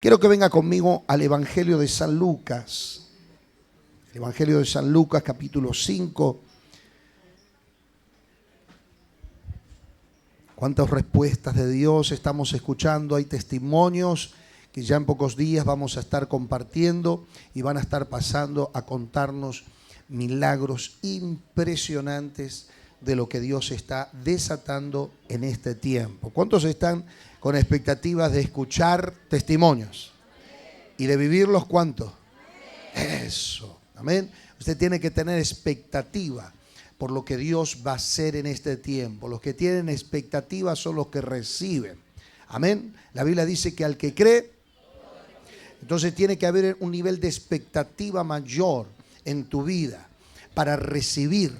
Quiero que venga conmigo al Evangelio de San Lucas. El Evangelio de San Lucas, capítulo 5. ¿Cuántas respuestas de Dios estamos escuchando? Hay testimonios que ya en pocos días vamos a estar compartiendo y van a estar pasando a contarnos milagros impresionantes de lo que Dios está desatando en este tiempo. ¿Cuántos están con expectativas de escuchar testimonios y de vivirlos? ¿Cuántos? Eso, amén. Usted tiene que tener expectativa por lo que Dios va a hacer en este tiempo. Los que tienen expectativa son los que reciben, amén. La Biblia dice que al que cree, entonces tiene que haber un nivel de expectativa mayor en tu vida para recibir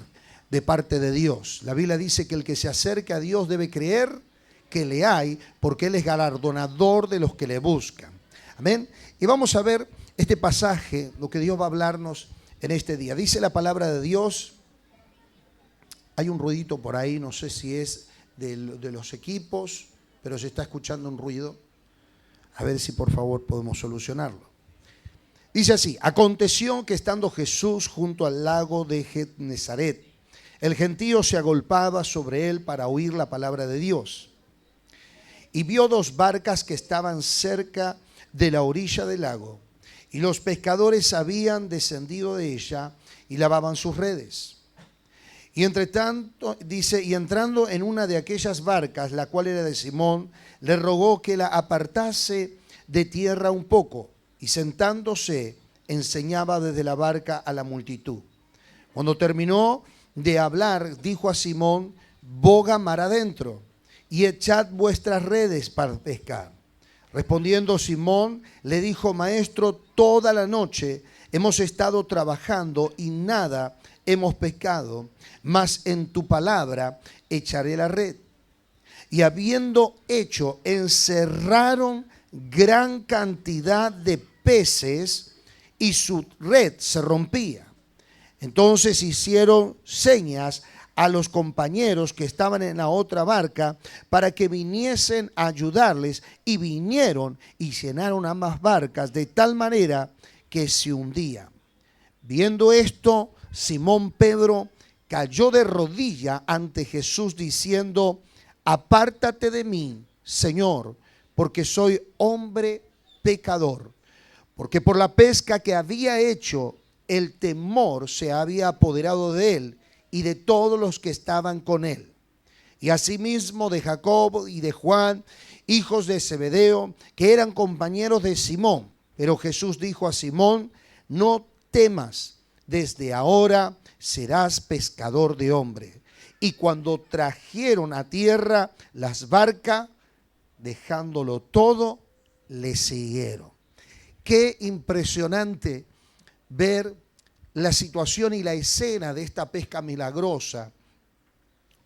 de parte de Dios. La Biblia dice que el que se acerca a Dios debe creer que le hay, porque Él es galardonador de los que le buscan. Amén. Y vamos a ver este pasaje, lo que Dios va a hablarnos en este día. Dice la palabra de Dios. Hay un ruidito por ahí, no sé si es de los equipos, pero se está escuchando un ruido. A ver si por favor podemos solucionarlo. Dice así: aconteció que estando Jesús junto al lago de Genesaret, el gentío se agolpaba sobre él para oír la palabra de Dios. Y vio dos barcas que estaban cerca de la orilla del lago, y los pescadores habían descendido de ella y lavaban sus redes. Y entre tanto, dice, y entrando en una de aquellas barcas, la cual era de Simón, le rogó que la apartase de tierra un poco, y sentándose enseñaba desde la barca a la multitud. Cuando terminó de hablar, dijo a Simón: boga mar adentro y echad vuestras redes para pescar. Respondiendo Simón, le dijo: Maestro, toda la noche hemos estado trabajando y nada hemos pescado, mas en tu palabra echaré la red. Y habiendo hecho, encerraron gran cantidad de peces y su red se rompía. Entonces hicieron señas a los compañeros que estaban en la otra barca para que viniesen a ayudarles, y vinieron y llenaron ambas barcas de tal manera que se hundían. Viendo esto, Simón Pedro cayó de rodilla ante Jesús diciendo: apártate de mí, Señor, porque soy hombre pecador. Porque por la pesca que había hecho, el temor se había apoderado de él y de todos los que estaban con él. Y asimismo de Jacobo y de Juan, hijos de Zebedeo, que eran compañeros de Simón. Pero Jesús dijo a Simón: no temas, desde ahora serás pescador de hombres. Y cuando trajeron a tierra las barcas, dejándolo todo, le siguieron. Qué impresionante ver la situación y la escena de esta pesca milagrosa.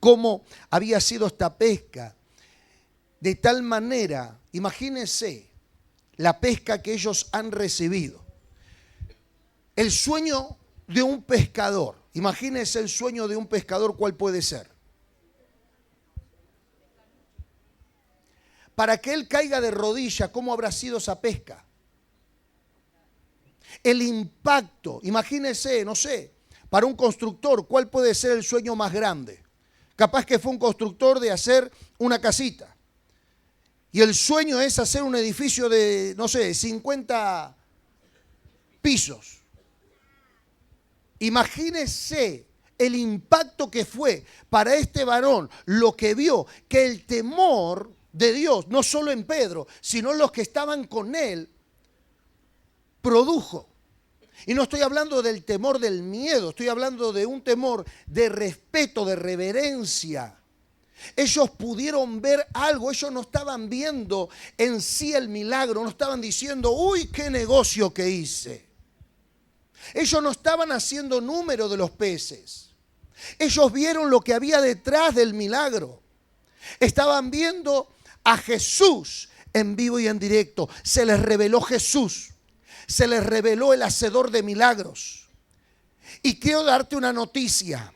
Cómo había sido esta pesca. De tal manera, imagínense la pesca que ellos han recibido. El sueño de un pescador. Imagínense el sueño de un pescador, ¿cuál puede ser? Para que él caiga de rodillas, ¿cómo habrá sido esa pesca? El impacto, imagínense, no sé, para un constructor, ¿cuál puede ser el sueño más grande? Capaz que fue un constructor de hacer una casita. Y el sueño es hacer un edificio de, no sé, 50 pisos. Imagínese el impacto que fue para este varón, lo que vio, que el temor de Dios, no solo en Pedro, sino en los que estaban con él, produjo. Y no estoy hablando del temor del miedo, estoy hablando de un temor de respeto, de reverencia. Ellos pudieron ver algo, ellos no estaban viendo en sí el milagro, no estaban diciendo: uy, qué negocio que hice. Ellos no estaban haciendo número de los peces. Ellos vieron lo que había detrás del milagro. Estaban viendo a Jesús en vivo y en directo. Se les reveló Jesús. Se les reveló el hacedor de milagros. Y quiero darte una noticia.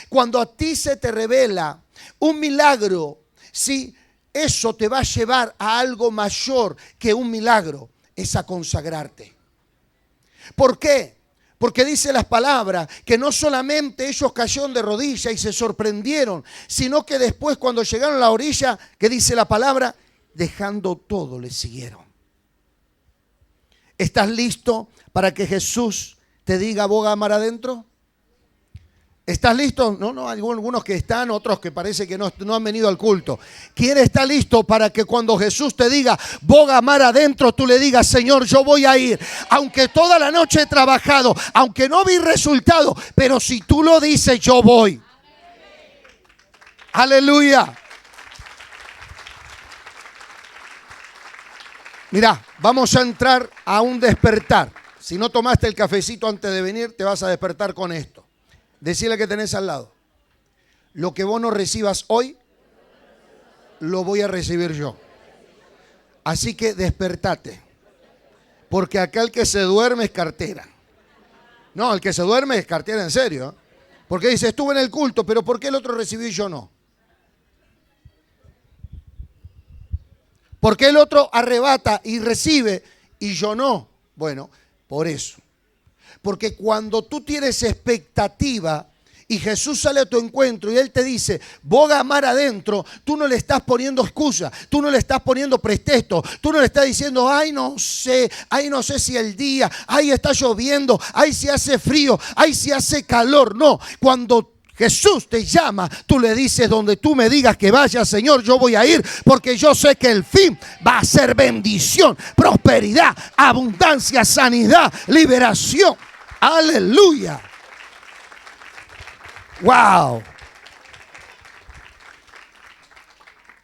Cuando a ti se te revela un milagro, ¿sí?, eso te va a llevar a algo mayor que un milagro, es a consagrarte. ¿Por qué? Porque dice las palabras que no solamente ellos cayeron de rodillas y se sorprendieron, sino que después cuando llegaron a la orilla, que dice la palabra, dejando todo les siguieron. ¿Estás listo para que Jesús te diga boga mar adentro? ¿Estás listo? No, hay algunos que están, otros que parece que no han venido al culto. ¿Quién está listo para que cuando Jesús te diga boga mar adentro, tú le digas, Señor, yo voy a ir? Aunque toda la noche he trabajado, aunque no vi resultado, pero si tú lo dices, yo voy. Aleluya. Mirá, vamos a entrar a un despertar. Si no tomaste el cafecito antes de venir, te vas a despertar con esto. Decirle que tenés al lado. Lo que vos no recibas hoy, lo voy a recibir yo. Así que despertate. Porque acá el que se duerme es cartera. No, el que se duerme es cartera en serio. Porque dice, estuve en el culto, pero ¿por qué el otro recibió y yo no? ¿Por qué el otro arrebata y recibe y yo no? Bueno, por eso. Porque cuando tú tienes expectativa y Jesús sale a tu encuentro y Él te dice, boga mar adentro, tú no le estás poniendo excusa, tú no le estás poniendo pretexto, tú no le estás diciendo, ay no sé si el día, ay está lloviendo, ay si hace frío, ay si hace calor. No, cuando Jesús te llama, tú le dices, donde tú me digas que vaya, Señor, yo voy a ir, porque yo sé que el fin va a ser bendición, prosperidad, abundancia, sanidad, liberación. Aleluya. Wow.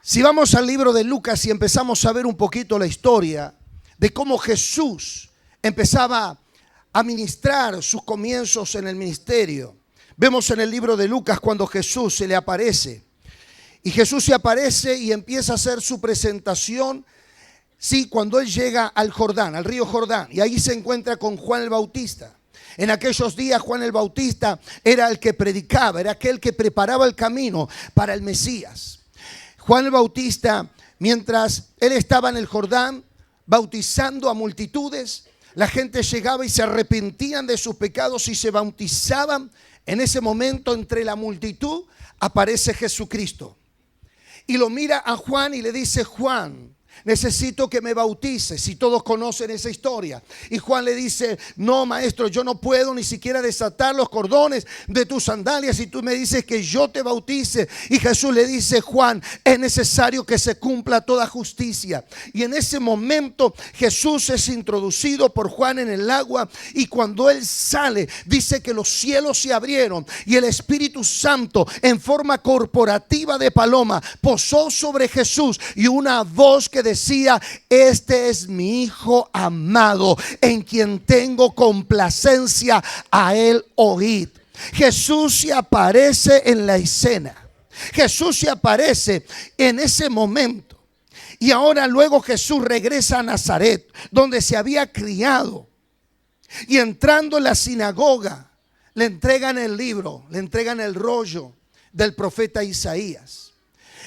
Si vamos al libro de Lucas y empezamos a ver un poquito la historia de cómo Jesús empezaba a ministrar sus comienzos en el ministerio. Vemos en el libro de Lucas cuando Jesús se le aparece. Y Jesús se aparece y empieza a hacer su presentación. Sí, cuando Él llega al Jordán, al río Jordán. Y ahí se encuentra con Juan el Bautista. En aquellos días Juan el Bautista era el que predicaba, era aquel que preparaba el camino para el Mesías. Juan el Bautista, mientras él estaba en el Jordán bautizando a multitudes, la gente llegaba y se arrepentían de sus pecados y se bautizaban. En ese momento, entre la multitud, aparece Jesucristo. Y lo mira a Juan y le dice, Juan, necesito que me bautices. Y todos conocen esa historia. Y Juan le dice, no maestro, yo no puedo ni siquiera desatar los cordones de tus sandalias y tú me dices que yo te bautice. Y Jesús le dice, Juan, es necesario que se cumpla toda justicia. Y en ese momento Jesús es introducido por Juan en el agua. Y cuando él sale, dice que los cielos se abrieron y el Espíritu Santo en forma corporativa de paloma posó sobre Jesús. Y una voz que decía, este es mi Hijo amado, en quien tengo complacencia, a él oíd. Jesús se aparece en la escena. Jesús se aparece en ese momento. Y ahora luego Jesús regresa a Nazaret, donde se había criado. Y entrando en la sinagoga, le entregan el libro, le entregan el rollo del profeta Isaías.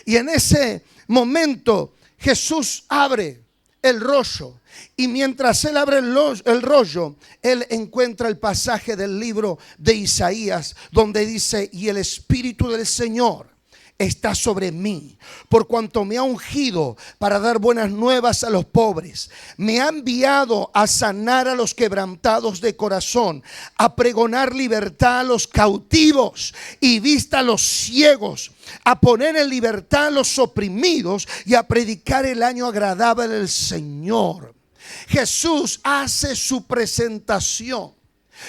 Y en ese momento Jesús abre el rollo y mientras él abre el rollo, él encuentra el pasaje del libro de Isaías donde dice, y el Espíritu del Señor está sobre mí, por cuanto me ha ungido para dar buenas nuevas a los pobres. Me ha enviado a sanar a los quebrantados de corazón, a pregonar libertad a los cautivos y vista a los ciegos, a poner en libertad a los oprimidos y a predicar el año agradable del Señor. Jesús hace su presentación.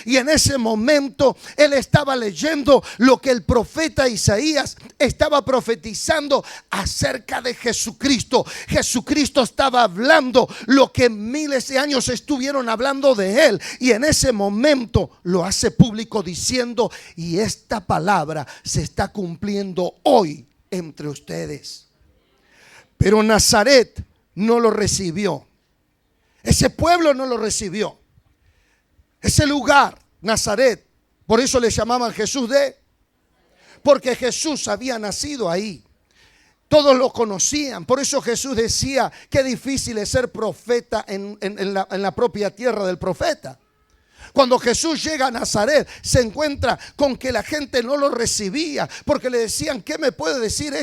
Y en ese momento él estaba leyendo lo que el profeta Isaías estaba profetizando acerca de Jesucristo. Jesucristo estaba hablando lo que miles de años estuvieron hablando de él. Y en ese momento lo hace público diciendo, y esta palabra se está cumpliendo hoy entre ustedes. Pero Nazaret no lo recibió. Ese pueblo no lo recibió. Ese lugar, Nazaret, por eso le llamaban Jesús porque Jesús había nacido ahí. Todos lo conocían. Por eso Jesús decía, qué difícil es ser profeta en la propia tierra del profeta. Cuando Jesús llega a Nazaret, se encuentra con que la gente no lo recibía, porque le decían, ¿qué me puede decir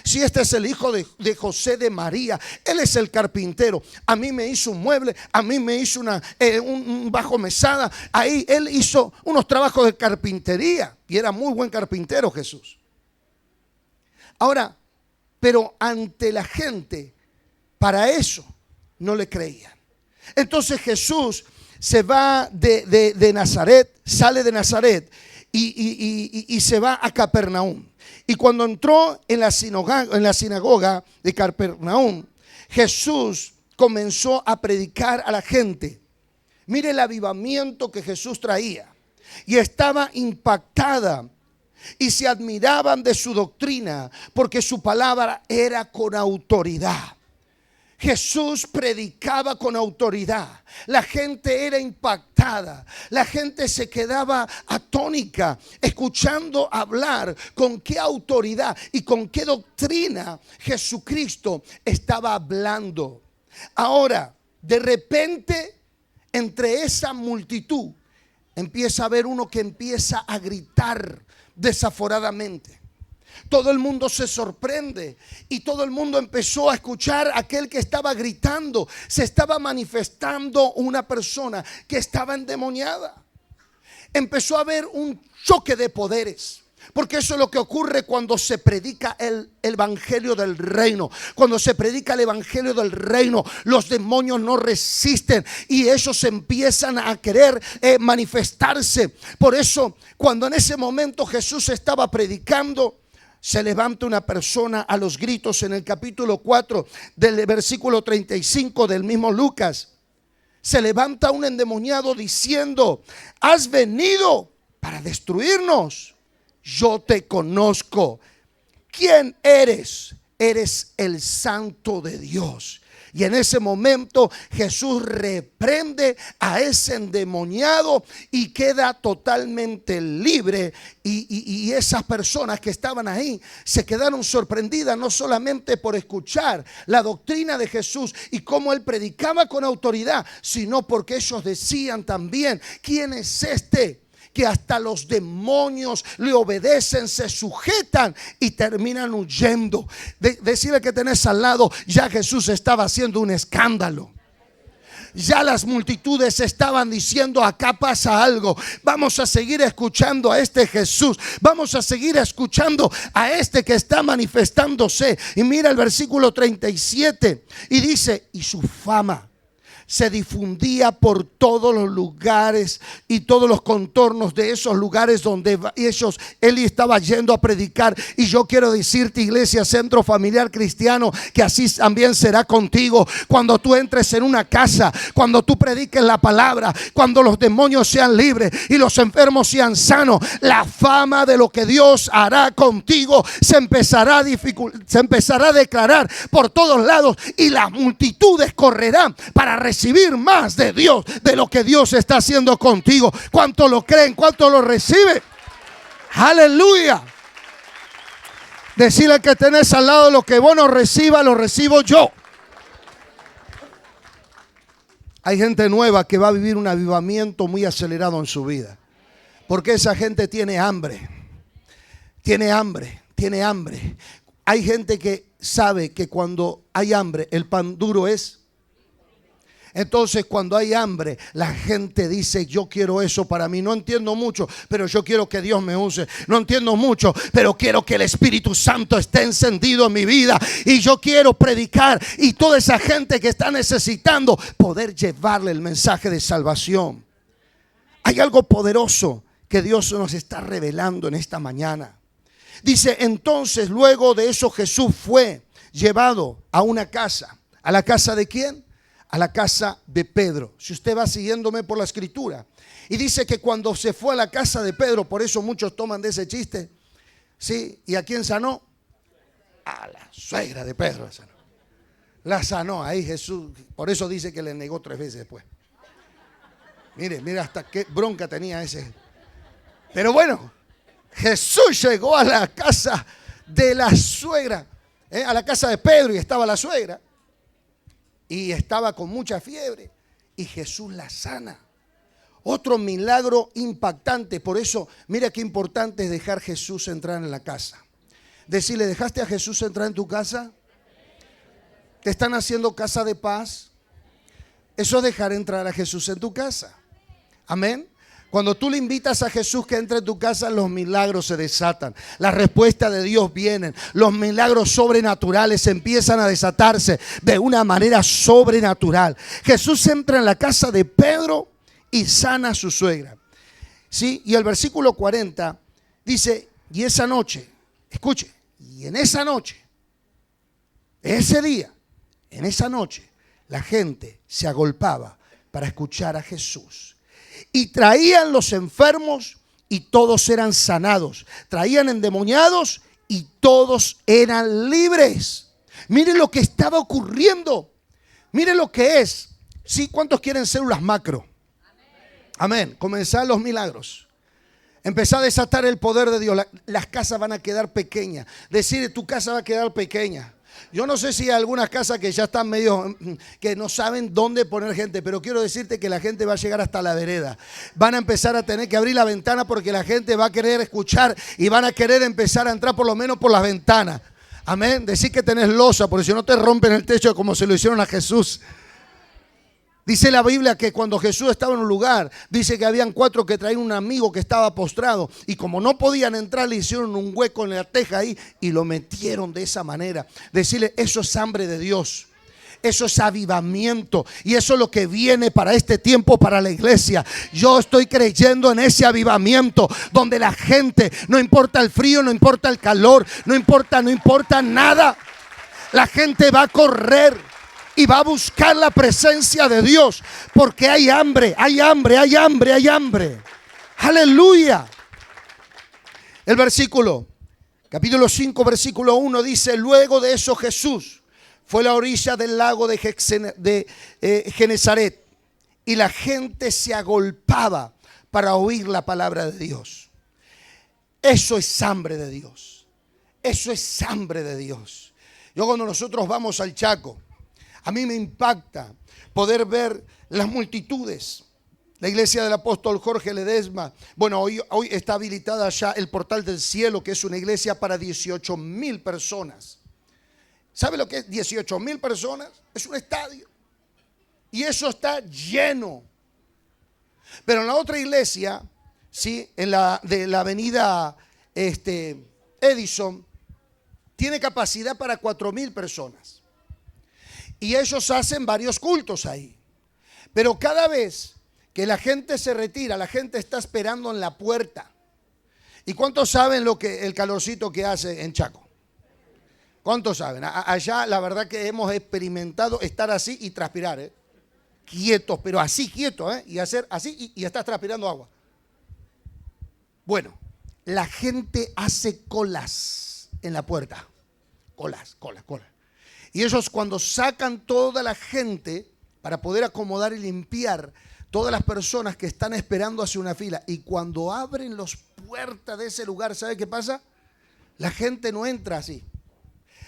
si este es el hijo de José de María? Él es el carpintero. A mí me hizo un mueble, a mí me hizo un bajo mesada. Ahí él hizo unos trabajos de carpintería y era muy buen carpintero Jesús. Ahora, pero ante la gente, para eso no le creían. Entonces Jesús se va de Nazaret, sale de Nazaret y se va a Capernaum. Y cuando entró en la sinagoga de Capernaum, Jesús comenzó a predicar a la gente. Mire el avivamiento que Jesús traía. Y estaba impactada y se admiraban de su doctrina, porque su palabra era con autoridad. Jesús predicaba con autoridad. La gente era impactada. La gente se quedaba atónica escuchando hablar con qué autoridad y con qué doctrina Jesucristo estaba hablando. Ahora, de repente, entre esa multitud empieza a haber uno que empieza a gritar desaforadamente. Todo el mundo se sorprende y todo el mundo empezó a escuchar a aquel que estaba gritando. Se estaba manifestando una persona que estaba endemoniada. Empezó a haber un choque de poderes. Porque eso es lo que ocurre cuando se predica el evangelio del reino. Cuando se predica el evangelio del reino, los demonios no resisten y ellos empiezan a querer manifestarse. Por eso, cuando en ese momento Jesús estaba predicando, se levanta una persona a los gritos en el capítulo 4 del versículo 35 del mismo Lucas. Se levanta un endemoniado diciendo: has venido para destruirnos. Yo te conozco. ¿Quién eres? Eres el Santo de Dios. Y en ese momento Jesús reprende a ese endemoniado y queda totalmente libre. Y esas personas que estaban ahí se quedaron sorprendidas, no solamente por escuchar la doctrina de Jesús y cómo él predicaba con autoridad, sino porque ellos decían también: ¿quién es este que hasta los demonios le obedecen, se sujetan y terminan huyendo? Decirle que tenés al lado: ya Jesús estaba haciendo un escándalo. Ya las multitudes estaban diciendo: acá pasa algo. Vamos a seguir escuchando a este Jesús. Vamos a seguir escuchando a este que está manifestándose. Y mira el versículo 37 y dice: y su fama se difundía por todos los lugares y todos los contornos de esos lugares donde él estaba yendo a predicar. Y yo quiero decirte, iglesia, Centro Familiar Cristiano, que así también será contigo. Cuando tú entres en una casa, cuando tú prediques la palabra, cuando los demonios sean libres y los enfermos sean sanos, la fama de lo que Dios hará contigo se empezará a declarar por todos lados, y las multitudes correrán para recibir más de Dios, de lo que Dios está haciendo contigo. ¿Cuánto lo creen? ¿Cuánto lo reciben? Aleluya. Decirle que tenés al lado: lo que vos no recibas, lo recibo yo. Hay gente nueva que va a vivir un avivamiento muy acelerado en su vida, porque esa gente tiene hambre. Tiene hambre, tiene hambre. Hay gente que sabe que cuando hay hambre, el pan duro es. Entonces, cuando hay hambre, la gente dice: yo quiero eso para mí. No entiendo mucho, pero yo quiero que Dios me use. No entiendo mucho, pero quiero que el Espíritu Santo esté encendido en mi vida. Y yo quiero predicar. Y toda esa gente que está necesitando poder llevarle el mensaje de salvación. Hay algo poderoso que Dios nos está revelando en esta mañana. Dice: entonces, luego de eso, Jesús fue llevado a una casa. ¿A la casa de quién? A la casa de Pedro. Si usted va siguiéndome por la escritura, y dice que cuando se fue a la casa de Pedro, por eso muchos toman de ese chiste, ¿sí? ¿Y a quién sanó? A la suegra de Pedro sanó. La sanó ahí Jesús. Por eso dice que le negó 3 veces después. Mire hasta qué bronca tenía ese. Pero bueno, Jesús llegó a la casa de la suegra. a la casa de Pedro, y estaba la suegra. Y estaba con mucha fiebre. Y Jesús la sana. Otro milagro impactante. Por eso, mira qué importante es dejar a Jesús entrar en la casa. Decirle, ¿dejaste a Jesús entrar en tu casa? ¿Te están haciendo casa de paz? Eso es dejar entrar a Jesús en tu casa. Amén. Cuando tú le invitas a Jesús que entre en tu casa, los milagros se desatan. Las respuestas de Dios vienen. Los milagros sobrenaturales empiezan a desatarse de una manera sobrenatural. Jesús entra en la casa de Pedro y sana a su suegra. ¿Sí? Y el versículo 40 dice, y esa noche, escuche, y en esa noche, ese día, en esa noche, la gente se agolpaba para escuchar a Jesús. Y traían los enfermos y todos eran sanados. Traían endemoniados y todos eran libres. Miren lo que estaba ocurriendo. Miren lo que es. ¿Sí? ¿Cuántos quieren células macro? Amén. Comenzar los milagros. Empezar a desatar el poder de Dios. Las casas van a quedar pequeñas. Decir, tu casa va a quedar pequeña. Yo no sé si hay algunas casas que ya están medio, que no saben dónde poner gente, pero quiero decirte que la gente va a llegar hasta la vereda. Van a empezar a tener que abrir la ventana porque la gente va a querer escuchar y van a querer empezar a entrar por lo menos por las ventanas. Amén. Decir que tenés losa, porque si no te rompen el techo como se lo hicieron a Jesús. Dice la Biblia que cuando Jesús estaba en un lugar, dice que habían 4 que traían un amigo que estaba postrado. Y como no podían entrar, le hicieron un hueco en la teja ahí y lo metieron de esa manera. Decirle, eso es hambre de Dios. Eso es avivamiento. Y eso es lo que viene para este tiempo, para la iglesia. Yo estoy creyendo en ese avivamiento donde la gente, no importa el frío, no importa el calor, no importa nada. La gente va a correr y va a buscar la presencia de Dios, porque hay hambre, hay hambre, hay hambre, hay hambre. Aleluya. El versículo, capítulo 5, versículo 1 dice, luego de eso Jesús fue a la orilla del lago de Genezaret y la gente se agolpaba para oír la palabra de Dios. Eso es hambre de Dios. Eso es hambre de Dios. Yo cuando nosotros vamos al Chaco, a mí me impacta poder ver las multitudes. La iglesia del apóstol Jorge Ledesma, bueno, hoy está habilitada ya el Portal del Cielo, que es una iglesia para 18,000 personas. ¿Sabe lo que es 18,000 personas? Es un estadio. Y eso está lleno. Pero en la otra iglesia, ¿sí? En la de la avenida Edison, tiene capacidad para 4,000 personas. Y ellos hacen varios cultos ahí. Pero cada vez que la gente se retira, la gente está esperando en la puerta. ¿Y cuántos saben lo que el calorcito que hace en Chaco? ¿Cuántos saben? Allá la verdad que hemos experimentado estar así y transpirar, quietos, pero así quietos, y hacer así y estás transpirando agua. Bueno, la gente hace colas en la puerta. Colas. Y ellos cuando sacan toda la gente para poder acomodar y limpiar todas las personas que están esperando hacia una fila, y cuando abren las puertas de ese lugar, ¿sabe qué pasa? La gente no entra así.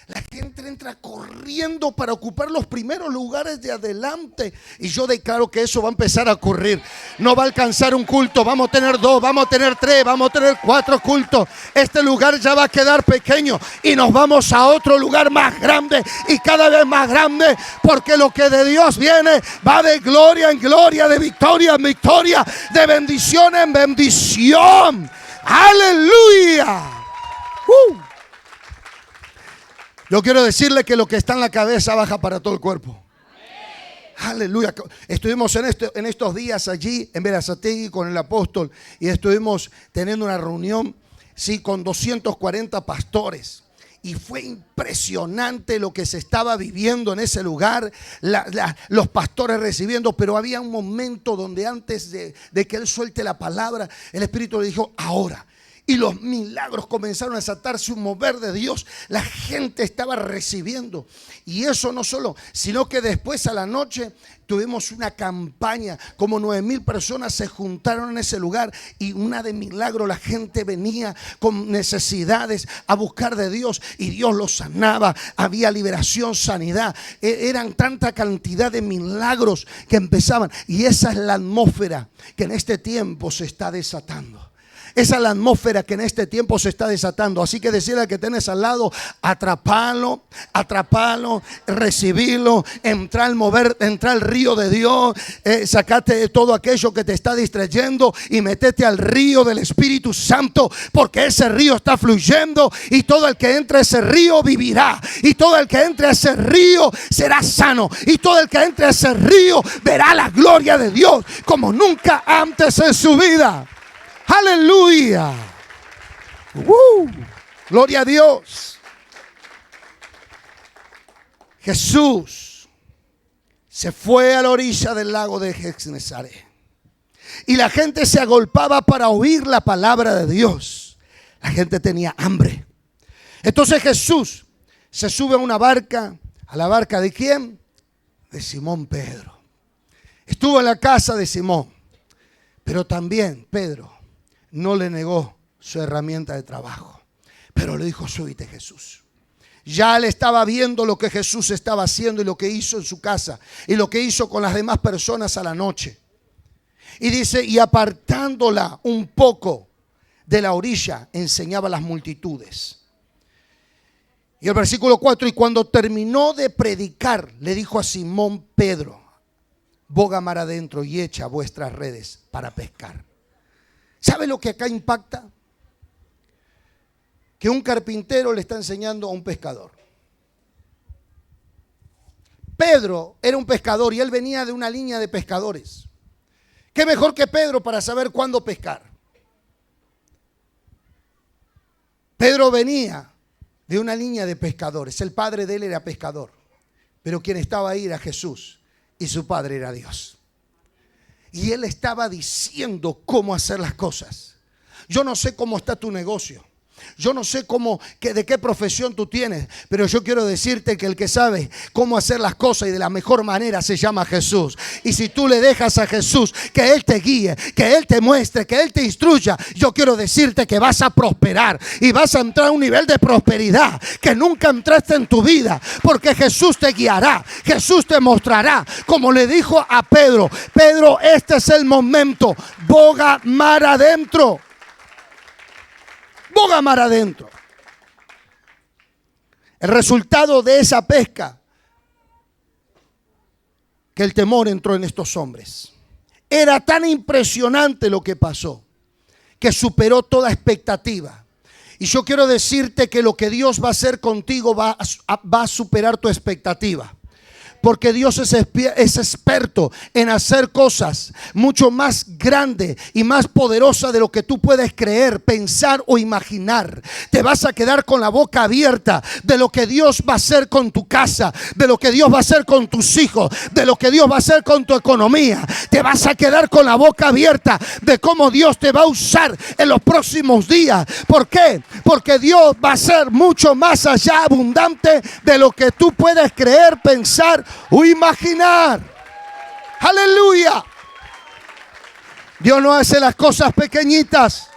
La gente entra corriendo para ocupar los primeros lugares de adelante. Y yo declaro que eso va a empezar a ocurrir. No va a alcanzar un culto. Vamos a tener 2, vamos a tener 3, vamos a tener 4 cultos. Este lugar ya va a quedar pequeño. Y nos vamos a otro lugar más grande. Y cada vez más grande. Porque lo que de Dios viene va de gloria en gloria, de victoria en victoria, de bendición en bendición. ¡Aleluya! Yo quiero decirle que lo que está en la cabeza baja para todo el cuerpo. Aleluya. Estuvimos en estos días allí en Berazategui con el apóstol y estuvimos teniendo una reunión, sí, con 240 pastores. Y fue impresionante lo que se estaba viviendo en ese lugar, los pastores recibiendo, pero había un momento donde antes de que él suelte la palabra, el Espíritu le dijo, ahora. y los milagros comenzaron a desatarse, un mover de Dios. La gente estaba recibiendo. Y eso no solo, sino que después a la noche tuvimos una campaña. Como 9,000 personas se juntaron en ese lugar. Y una de milagro, la gente venía con necesidades a buscar de Dios. Y Dios los sanaba. Había liberación, sanidad. Eran tanta cantidad de milagros que empezaban. Y esa es la atmósfera que en este tiempo se está desatando. Esa es la atmósfera que en este tiempo se está desatando. Así que decirle al que tienes al lado: atrapalo, atrapalo, recibirlo, entrar al mover, entrar al río de Dios, sacate de todo aquello que te está distrayendo y metete al río del Espíritu Santo, porque ese río está fluyendo y todo el que entre a ese río vivirá, y todo el que entre a ese río será sano, y todo el que entre a ese río verá la gloria de Dios como nunca antes en su vida. Aleluya. Gloria a Dios. Jesús se fue a la orilla del lago de Genesaret y la gente se agolpaba para oír la palabra de Dios. La gente tenía hambre. Entonces Jesús se sube a una barca. ¿A la barca de quién? De Simón Pedro. Estuvo en la casa de Simón, pero también Pedro no le negó su herramienta de trabajo, pero le dijo: súbite, Jesús. Ya le estaba viendo lo que Jesús estaba haciendo y lo que hizo en su casa y lo que hizo con las demás personas a la noche. Y dice: y apartándola un poco de la orilla, enseñaba a las multitudes. Y el versículo 4: y cuando terminó de predicar, le dijo a Simón Pedro: boga mar adentro y echa vuestras redes para pescar. ¿Sabe lo que acá impacta? Que un carpintero le está enseñando a un pescador. Pedro era un pescador y él venía de una línea de pescadores. ¿Qué mejor que Pedro para saber cuándo pescar? Pedro venía de una línea de pescadores. El padre de él era pescador, pero quien estaba ahí era Jesús y su padre era Dios. Y él estaba diciendo cómo hacer las cosas. Yo no sé cómo está tu negocio. Yo no sé de qué profesión tú tienes, pero yo quiero decirte que el que sabe cómo hacer las cosas y de la mejor manera se llama Jesús. Y si tú le dejas a Jesús que Él te guíe, que Él te muestre, que Él te instruya, yo quiero decirte que vas a prosperar y vas a entrar a un nivel de prosperidad que nunca entraste en tu vida, porque Jesús te guiará, Jesús te mostrará, como le dijo a Pedro: Pedro, este es el momento, boga mar adentro. Boga mar adentro. El resultado de esa pesca, que el temor entró en estos hombres. Era tan impresionante lo que pasó, que superó toda expectativa. Y yo quiero decirte que lo que Dios va a hacer contigo va a superar tu expectativa. Porque Dios es experto en hacer cosas mucho más grandes y más poderosas de lo que tú puedes creer, pensar o imaginar. Te vas a quedar con la boca abierta de lo que Dios va a hacer con tu casa, de lo que Dios va a hacer con tus hijos, de lo que Dios va a hacer con tu economía. Te vas a quedar con la boca abierta de cómo Dios te va a usar en los próximos días. ¿Por qué? Porque Dios va a ser mucho más allá, abundante de lo que tú puedes creer, pensar o imaginar. Aleluya. Dios no hace las cosas pequeñitas.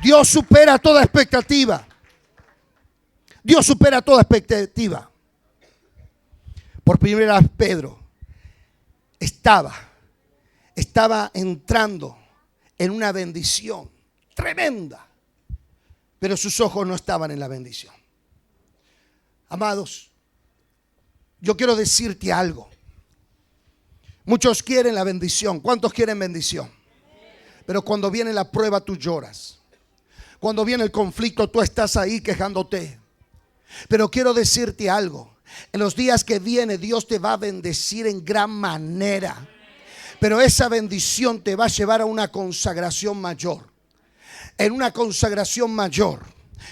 Dios supera toda expectativa. Dios supera toda expectativa. Por primera vez Pedro estaba entrando en una bendición tremenda, pero sus ojos no estaban en la bendición. Amados, yo quiero decirte algo. Muchos quieren la bendición. ¿Cuántos quieren bendición? Pero cuando viene la prueba tú lloras. Cuando viene el conflicto tú estás ahí quejándote. Pero quiero decirte algo. En los días que viene Dios te va a bendecir en gran manera. Pero esa bendición te va a llevar a una consagración mayor. En una consagración mayor.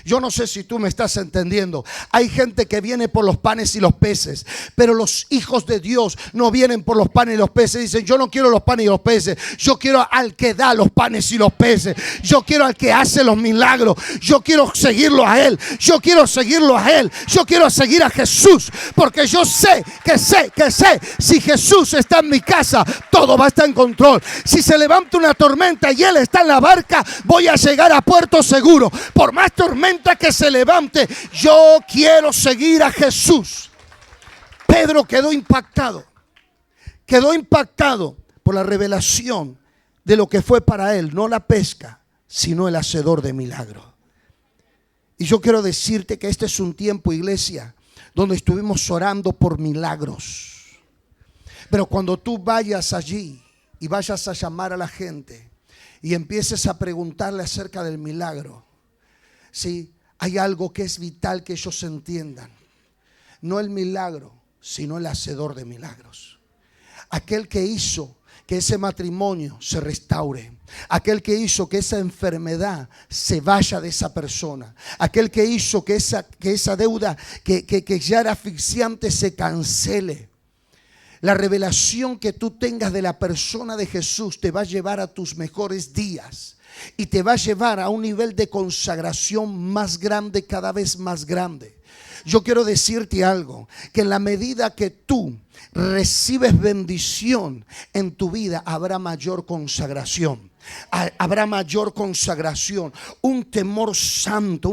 Yo no sé si tú me estás entendiendo. Hay gente que viene por los panes y los peces, pero los hijos de Dios no vienen por los panes y los peces. Dicen, yo no quiero los panes y los peces. Yo quiero al que da los panes y los peces. Yo quiero al que hace los milagros. Yo quiero seguirlo a Él. Yo quiero seguirlo a Él. Yo quiero seguir a Jesús. Porque yo sé. Si Jesús está en mi casa, todo va a estar en control. Si se levanta una tormenta y Él está en la barca, voy a llegar a puerto seguro. Por más tormenta que se levante, yo quiero seguir a Jesús. Pedro quedó impactado por la revelación de lo que fue para él, no la pesca, sino el hacedor de milagros. Y yo quiero decirte que este es un tiempo, iglesia, donde estuvimos orando por milagros. Pero cuando tú vayas allí y vayas a llamar a la gente y empieces a preguntarle acerca del milagro, sí, hay algo que es vital que ellos entiendan. No el milagro, sino el hacedor de milagros. Aquel que hizo que ese matrimonio se restaure. Aquel que hizo que esa enfermedad se vaya de esa persona. Aquel que hizo que esa deuda que ya era asfixiante se cancele. La revelación que tú tengas de la persona de Jesús te va a llevar a tus mejores días. Y te va a llevar a un nivel de consagración más grande, cada vez más grande. Yo quiero decirte algo, que en la medida que tú recibes bendición en tu vida, habrá mayor consagración. Habrá mayor consagración, un temor santo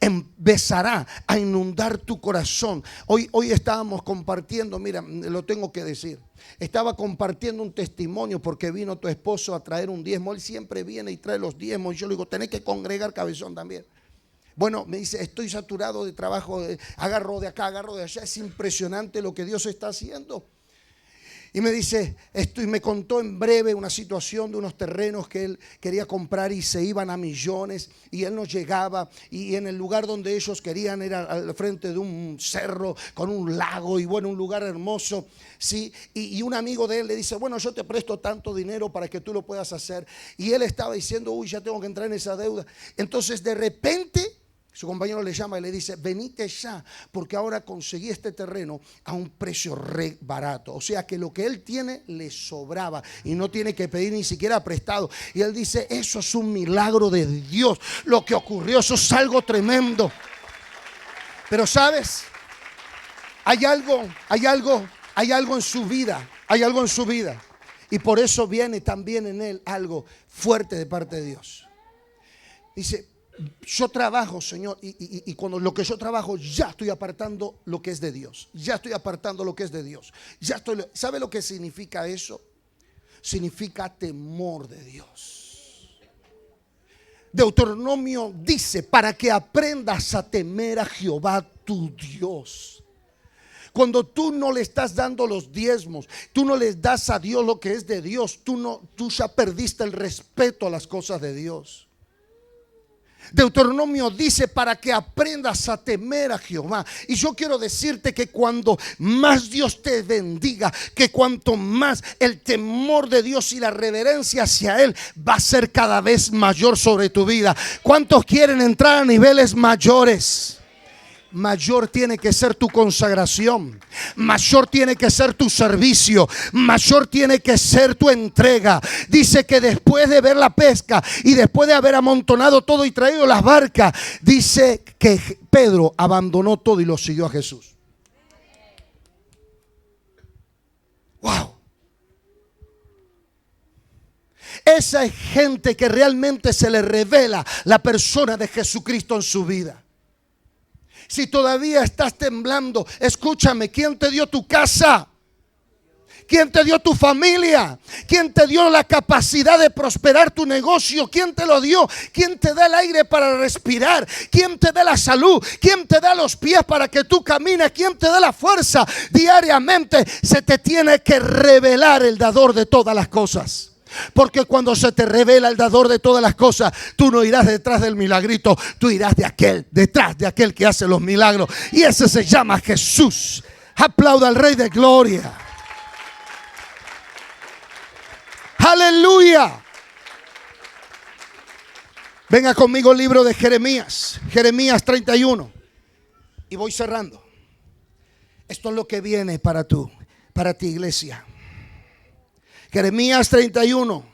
empezará a inundar tu corazón. Hoy estábamos compartiendo, mira, lo tengo que decir. Estaba compartiendo un testimonio porque vino tu esposo a traer un diezmo. Él siempre viene y trae los diezmos. Y yo le digo, tenés que congregar, cabezón, también. Bueno, me dice, estoy saturado de trabajo, agarro de acá, agarro de allá. Es impresionante lo que Dios está haciendo. Y me dice, me contó en breve una situación de unos terrenos que él quería comprar y se iban a millones y él no llegaba, y en el lugar donde ellos querían era al frente de un cerro con un lago y bueno, un lugar hermoso, ¿sí? Y un amigo de él le dice, bueno, yo te presto tanto dinero para que tú lo puedas hacer, y él estaba diciendo, uy, ya tengo que entrar en esa deuda. Entonces de repente su compañero le llama y le dice, venite ya, porque ahora conseguí este terreno a un precio re barato. O sea que lo que él tiene le sobraba y no tiene que pedir ni siquiera prestado. Y él dice, eso es un milagro de Dios. Lo que ocurrió, eso es algo tremendo. Pero ¿sabes? Hay algo en su vida. Hay algo en su vida. Y por eso viene también en él algo fuerte de parte de Dios. Dice, yo trabajo, Señor, y cuando lo que yo trabajo ya estoy apartando lo que es de Dios. Ya estoy apartando lo que es de Dios. ¿Sabe lo que significa eso? Significa temor de Dios. Deuteronomio dice, para que aprendas a temer a Jehová tu Dios. Cuando tú no le estás dando los diezmos, tú no les das a Dios lo que es de Dios, tú ya perdiste el respeto a las cosas de Dios. Deuteronomio dice para que aprendas a temer a Jehová. Y yo quiero decirte que cuando más Dios te bendiga, que cuanto más el temor de Dios y la reverencia hacia Él va a ser cada vez mayor sobre tu vida. ¿Cuántos quieren entrar a niveles mayores? Mayor tiene que ser tu consagración, mayor tiene que ser tu servicio, mayor tiene que ser tu entrega. Dice que después de ver la pesca y después de haber amontonado todo y traído las barcas, dice que Pedro abandonó todo y lo siguió a Jesús. Wow. Esa es gente que realmente se le revela la persona de Jesucristo en su vida. Si todavía estás temblando, escúchame, ¿quién te dio tu casa? ¿Quién te dio tu familia? ¿Quién te dio la capacidad de prosperar tu negocio? ¿Quién te lo dio? ¿Quién te da el aire para respirar? ¿Quién te da la salud? ¿Quién te da los pies para que tú camines? ¿Quién te da la fuerza diariamente? Se te tiene que revelar el dador de todas las cosas. Porque cuando se te revela el dador de todas las cosas, tú no irás detrás del milagrito, tú irás detrás de aquel que hace los milagros. Y ese se llama Jesús. Aplauda al Rey de Gloria. Aleluya. Venga conmigo al libro de Jeremías, Jeremías 31. Y voy cerrando. Esto es lo que viene para ti, iglesia. Jeremías 31,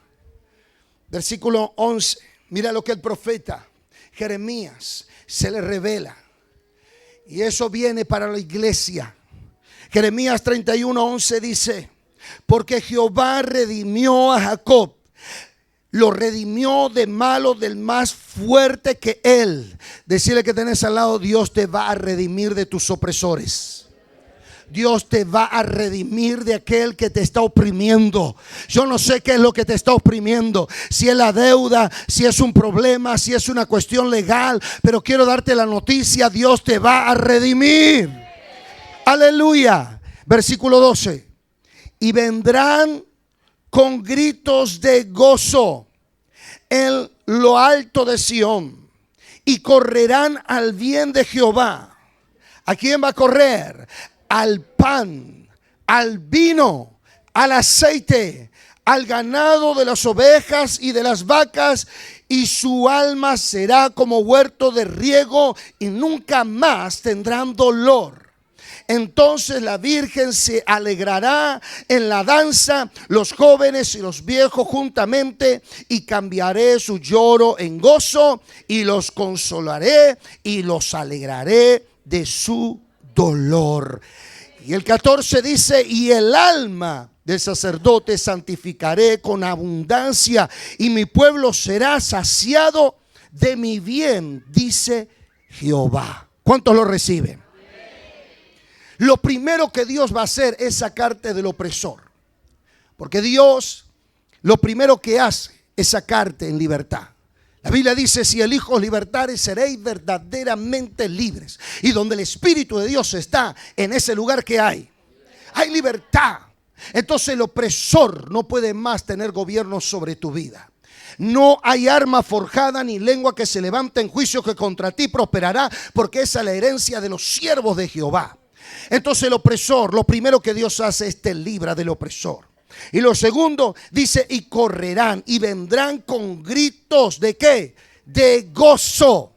versículo 11. Mira lo que el profeta Jeremías se le revela. Y eso viene para la iglesia. Jeremías 31, 11 dice: porque Jehová redimió a Jacob, lo redimió de malo, del más fuerte que él. Decirle que tenés al lado: Dios te va a redimir de tus opresores. Dios te va a redimir de aquel que te está oprimiendo. Yo no sé qué es lo que te está oprimiendo, si es la deuda, si es un problema, si es una cuestión legal, pero quiero darte la noticia: Dios te va a redimir. Aleluya. Versículo 12. Y vendrán con gritos de gozo en lo alto de Sión, y correrán al bien de Jehová. ¿A quién va a correr? Al pan, al vino, al aceite, al ganado de las ovejas y de las vacas, y su alma será como huerto de riego, y nunca más tendrán dolor. Entonces la virgen se alegrará en la danza, los jóvenes y los viejos juntamente, y cambiaré su lloro en gozo, y los consolaré y los alegraré de su dolor. Y el 14 dice: y el alma del sacerdote santificaré con abundancia, y mi pueblo será saciado de mi bien, dice Jehová. ¿Cuántos lo reciben? Lo primero que Dios va a hacer es sacarte del opresor, porque Dios lo primero que hace es sacarte en libertad. La Biblia dice: si el Hijo os libertare, seréis verdaderamente libres. Y donde el Espíritu de Dios está, en ese lugar que hay libertad. Entonces el opresor no puede más tener gobierno sobre tu vida. No hay arma forjada ni lengua que se levante en juicio que contra ti prosperará, porque esa es la herencia de los siervos de Jehová. Entonces el opresor, lo primero que Dios hace es te libra del opresor. Y lo segundo dice: y correrán y vendrán con gritos ¿de qué? De gozo.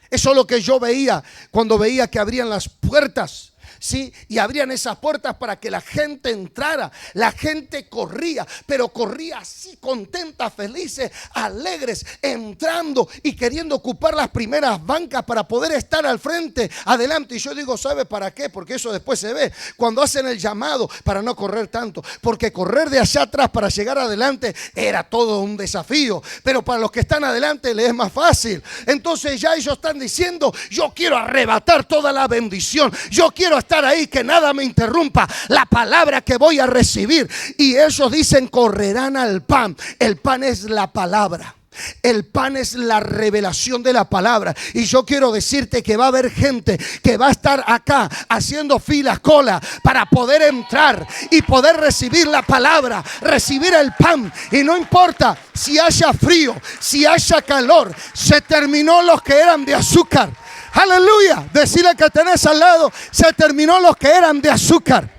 Eso es lo que yo veía cuando veía que abrían las puertas. Sí, y abrían esas puertas para que la gente entrara. La gente corría, pero corría así, contenta, felices, alegres, entrando y queriendo ocupar las primeras bancas para poder estar al frente, adelante. Y yo digo: ¿sabe para qué? Porque eso después se ve cuando hacen el llamado para no correr tanto, porque correr de allá atrás para llegar adelante era todo un desafío, pero para los que están adelante les es más fácil. Entonces ya ellos están diciendo: yo quiero arrebatar toda la bendición, yo quiero estar ahí, que nada me interrumpa la palabra que voy a recibir. Y ellos dicen: correrán al pan. El pan es la palabra. El pan es la revelación de la palabra. Y yo quiero decirte que va a haber gente que va a estar acá haciendo filas, cola, para poder entrar y poder recibir la palabra, recibir el pan. Y no importa si haya frío, si haya calor. Se terminó los que eran de azúcar. Aleluya. Decirle que tenés al lado: se terminó los que eran de azúcar.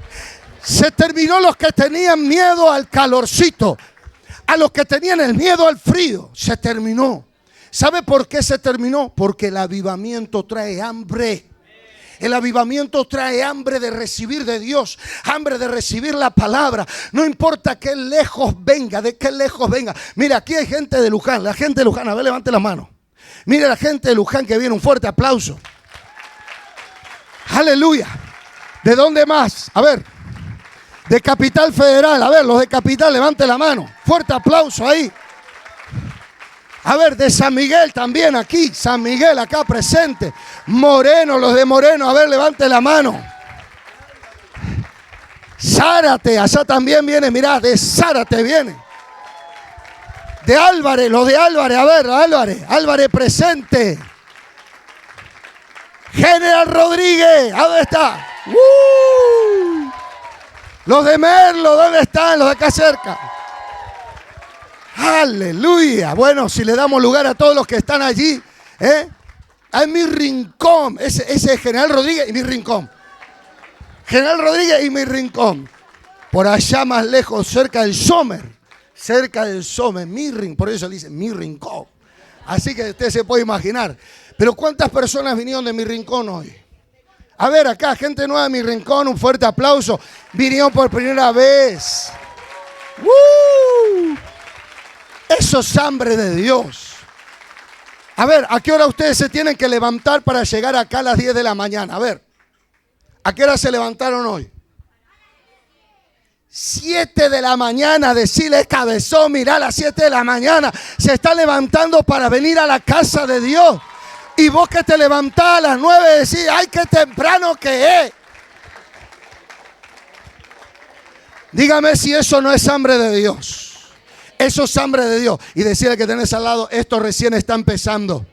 Se terminó los que tenían miedo al calorcito, a los que tenían el miedo al frío. Se terminó. ¿Sabe por qué se terminó? Porque el avivamiento trae hambre. El avivamiento trae hambre de recibir de Dios, hambre de recibir la palabra. No importa qué lejos venga, de qué lejos venga. Mira, aquí hay gente de Luján. La gente de Luján, a ver, levante la mano. Mira la gente de Luján que viene, un fuerte aplauso. Aleluya. ¿De dónde más? A ver, de Capital Federal. A ver, los de Capital, levante la mano. Fuerte aplauso ahí. A ver, de San Miguel también aquí. San Miguel acá presente. Moreno, los de Moreno. A ver, levante la mano. Zárate, allá también viene. Mirá, de Zárate viene. De Álvarez, los de Álvarez, a ver, Álvarez presente. General Rodríguez, ¿a dónde está? Los de Merlo, ¿dónde están? Los de acá cerca. Aleluya. Bueno, si le damos lugar a todos los que están allí, en mi rincón, ese es General Rodríguez y mi rincón. General Rodríguez y mi rincón. Por allá más lejos, cerca del Sommer. Cerca del Sommer, por eso le dicen mi rincón. Así que usted se puede imaginar. Pero ¿cuántas personas vinieron de Mi Rincón hoy? A ver, acá, gente nueva de Mi Rincón, un fuerte aplauso. Vinieron por primera vez. Eso es hambre de Dios. A ver, ¿a qué hora ustedes se tienen que levantar para llegar acá a las 10 de la mañana? A ver, ¿a qué hora se levantaron hoy? 7 de la mañana, decirle cabezón, mira, a las 7 de la mañana se está levantando para venir a la casa de Dios. Y vos que te levantás a las 9 decís, ay, qué temprano que es. Dígame si eso no es hambre de Dios. Eso es hambre de Dios. Y decirle que tenés al lado, esto recién está empezando.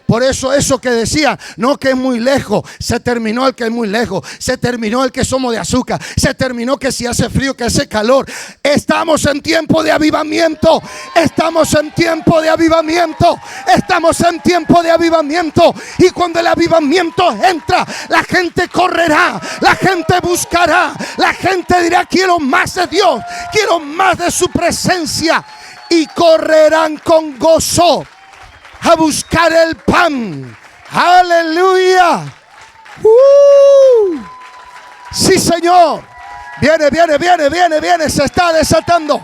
Por eso que decía, no que es muy lejos, se terminó el que es muy lejos, se terminó el que somos de azúcar, se terminó que si hace frío, que hace calor. Estamos en tiempo de avivamiento, estamos en tiempo de avivamiento, estamos en tiempo de avivamiento. Y cuando el avivamiento entra, la gente correrá, la gente buscará, la gente dirá, quiero más de Dios, quiero más de su presencia. Y correrán con gozo a buscar el pan. Aleluya. Sí, Señor. Viene. Se está desatando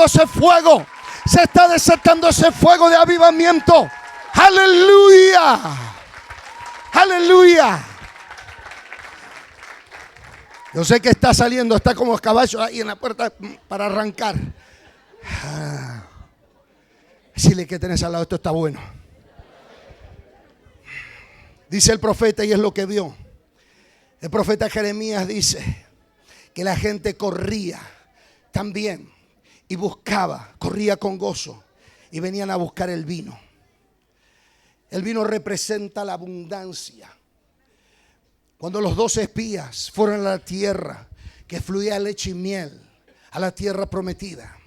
ese fuego. Se está desatando ese fuego de avivamiento. Aleluya. Yo sé que está saliendo, está como caballo ahí en la puerta para arrancar. Decirle que tenés al lado, esto está bueno. Dice el profeta, y es lo que vio. El profeta Jeremías dice que la gente corría también y corría con gozo y venían a buscar el vino. El vino representa la abundancia. Cuando los 12 espías fueron a la tierra que fluía leche y miel, a la tierra prometida,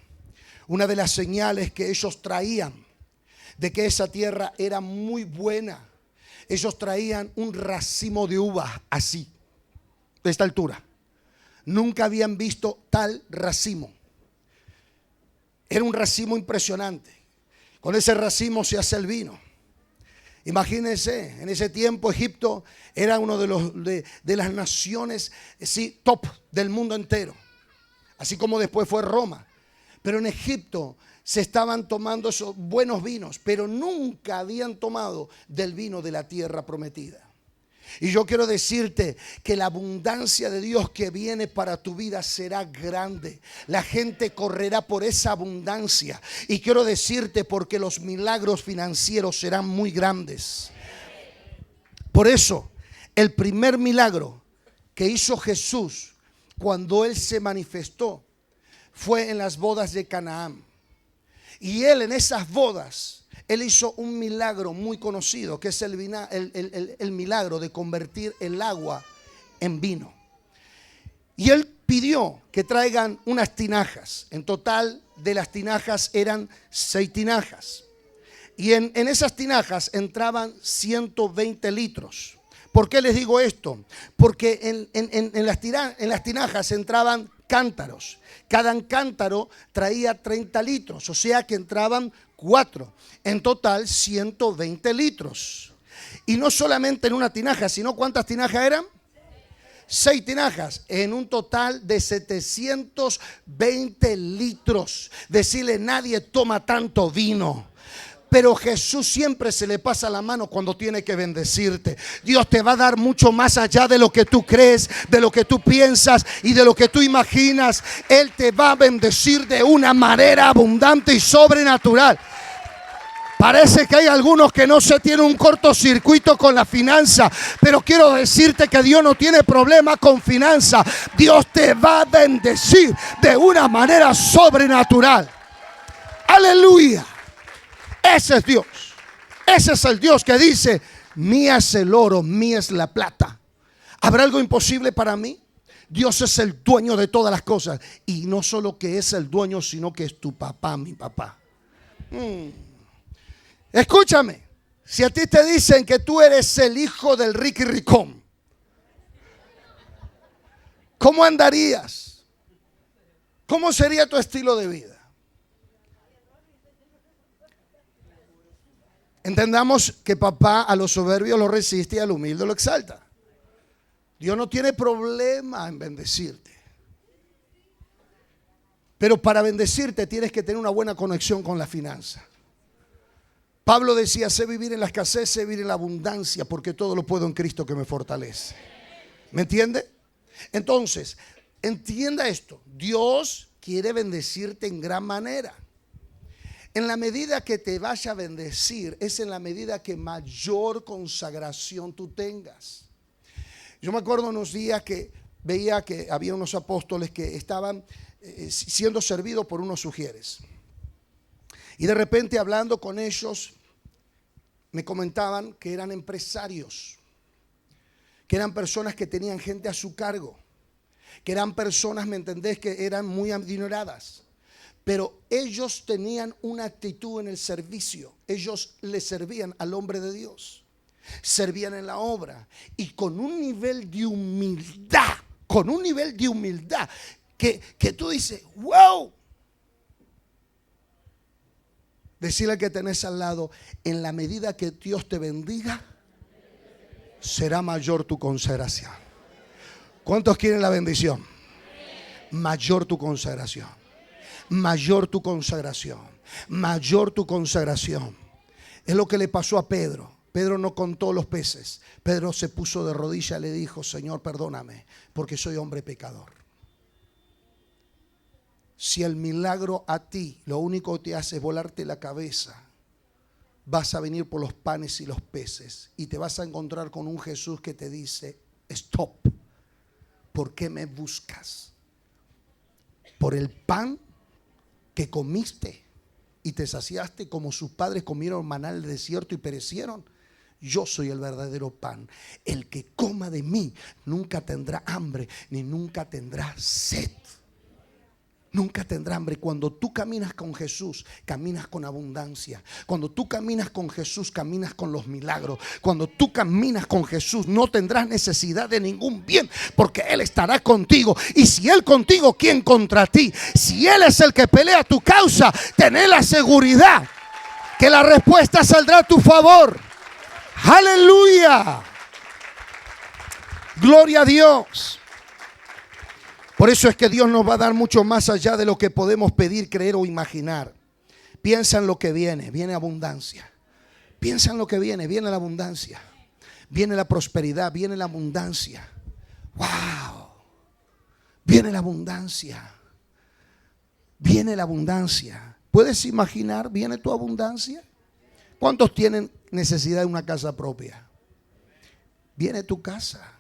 una de las señales que ellos traían de que esa tierra era muy buena, ellos traían un racimo de uvas así, de esta altura. Nunca habían visto tal racimo. Era un racimo impresionante. Con ese racimo se hace el vino. Imagínense, en ese tiempo Egipto era uno de las naciones top del mundo entero, así como después fue Roma. Pero en Egipto se estaban tomando esos buenos vinos, pero nunca habían tomado del vino de la tierra prometida. Y yo quiero decirte que la abundancia de Dios que viene para tu vida será grande. La gente correrá por esa abundancia. Y quiero decirte porque los milagros financieros serán muy grandes. Por eso, el primer milagro que hizo Jesús cuando Él se manifestó fue en las bodas de Canaán. Y Él en esas bodas, Él hizo un milagro muy conocido, que es el milagro de convertir el agua en vino. Y Él pidió que traigan unas tinajas. En total de las tinajas eran 6 tinajas. Y en esas tinajas entraban 120 litros. ¿Por qué les digo esto? Porque en las tinajas entraban cántaros. Cada cántaro traía 30 litros, o sea que entraban 4. En total 120 litros. Y no solamente en una tinaja, sino ¿cuántas tinajas eran? 6 tinajas, en un total de 720 litros. Decirle, nadie toma tanto vino. Pero Jesús siempre se le pasa la mano cuando tiene que bendecirte. Dios te va a dar mucho más allá de lo que tú crees, de lo que tú piensas y de lo que tú imaginas. Él te va a bendecir de una manera abundante y sobrenatural. Parece que hay algunos que no se tienen un cortocircuito con la finanza, pero quiero decirte que Dios no tiene problema con finanza. Dios te va a bendecir de una manera sobrenatural. Aleluya. Ese es Dios. Ese es el Dios que dice, mía es el oro, mía es la plata. ¿Habrá algo imposible para mí? Dios es el dueño de todas las cosas. Y no solo que es el dueño, sino que es tu papá, mi papá. Escúchame. Si a ti te dicen que tú eres el hijo del Ricky Ricón, ¿cómo andarías? ¿Cómo sería tu estilo de vida? Entendamos que papá a los soberbios lo resiste y al humilde lo exalta. Dios no tiene problema en bendecirte. Pero para bendecirte tienes que tener una buena conexión con la finanza. Pablo decía, sé vivir en la escasez, sé vivir en la abundancia, porque todo lo puedo en Cristo que me fortalece. ¿Me entiende? Entonces, entienda esto. Dios quiere bendecirte en gran manera. En la medida que te vaya a bendecir, es en la medida que mayor consagración tú tengas. Yo me acuerdo unos días que veía que había unos apóstoles que estaban siendo servidos por unos sugieres. Y de repente, hablando con ellos, me comentaban que eran empresarios, que eran personas que tenían gente a su cargo, que eran personas, ¿me entendés?, que eran muy adineradas. Pero ellos tenían una actitud en el servicio. Ellos le servían al hombre de Dios, servían en la obra, y con un nivel de humildad, que tú dices, wow. Decirle al que tenés al lado, en la medida que Dios te bendiga, será mayor tu consagración. ¿Cuántos quieren la bendición? Mayor tu consagración. Mayor tu consagración. Mayor tu consagración. Es lo que le pasó a Pedro. Pedro no contó los peces. Pedro se puso de rodillas y le dijo, Señor, perdóname, porque soy hombre pecador. Si el milagro a ti lo único que te hace es volarte la cabeza, vas a venir por los panes y los peces y te vas a encontrar con un Jesús que te dice, stop, ¿por qué me buscas? ¿Por el pan que comiste y te saciaste como sus padres comieron maná en el desierto y perecieron? Yo soy el verdadero pan. El que coma de mí nunca tendrá hambre ni nunca tendrá sed. Nunca tendrá hambre. Cuando tú caminas con Jesús, caminas con abundancia. Cuando tú caminas con Jesús, caminas con los milagros. Cuando tú caminas con Jesús, no tendrás necesidad de ningún bien, porque Él estará contigo. Y si Él contigo, ¿quién contra ti? Si Él es el que pelea tu causa, ten la seguridad que la respuesta saldrá a tu favor. ¡Aleluya! Gloria a Dios. Por eso es que Dios nos va a dar mucho más allá de lo que podemos pedir, creer o imaginar. Piensa en lo que viene, viene abundancia. Piensa en lo que viene, viene la abundancia. Viene la prosperidad, viene la abundancia. ¡Wow! Viene la abundancia. Viene la abundancia. ¿Puedes imaginar? ¿Viene tu abundancia? ¿Cuántos tienen necesidad de una casa propia? Viene tu casa.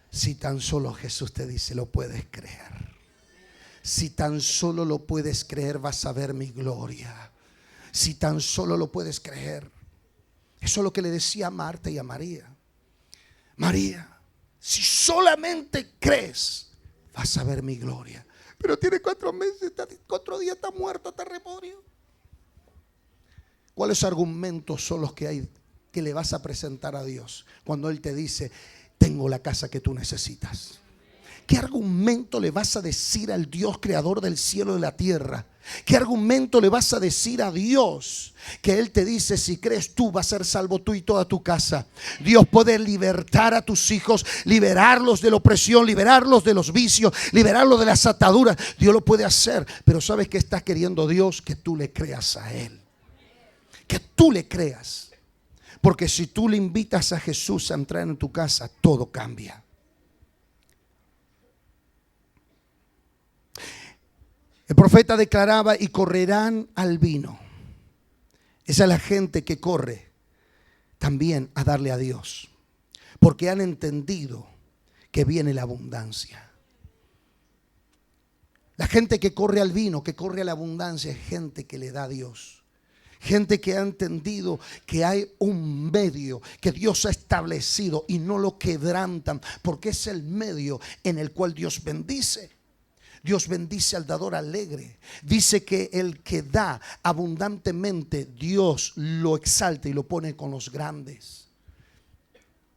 Si tan solo Jesús te dice, lo puedes creer. Si tan solo lo puedes creer, vas a ver mi gloria. Si tan solo lo puedes creer. Eso es lo que le decía a Marta y a María. María, si solamente crees, vas a ver mi gloria. Pero tiene 4 meses, 4 días, está muerto, está repodrido. ¿Cuáles argumentos son los que hay que le vas a presentar a Dios cuando Él te dice, tengo la casa que tú necesitas? ¿Qué argumento le vas a decir al Dios creador del cielo y de la tierra? ¿Qué argumento le vas a decir a Dios? Que Él te dice, si crees tú, vas a ser salvo tú y toda tu casa. Dios puede libertar a tus hijos, liberarlos de la opresión, liberarlos de los vicios, liberarlos de las ataduras. Dios lo puede hacer, pero ¿sabes qué está queriendo Dios? Que tú le creas a Él. Que tú le creas. Porque si tú le invitas a Jesús a entrar en tu casa, todo cambia. El profeta declaraba, y correrán al vino. Esa es la gente que corre también a darle a Dios, porque han entendido que viene la abundancia. La gente que corre al vino, que corre a la abundancia, es gente que le da a Dios. Gente que ha entendido que hay un medio que Dios ha establecido y no lo quebrantan, porque es el medio en el cual Dios bendice. Dios bendice al dador alegre. Dice que el que da abundantemente, Dios lo exalta y lo pone con los grandes.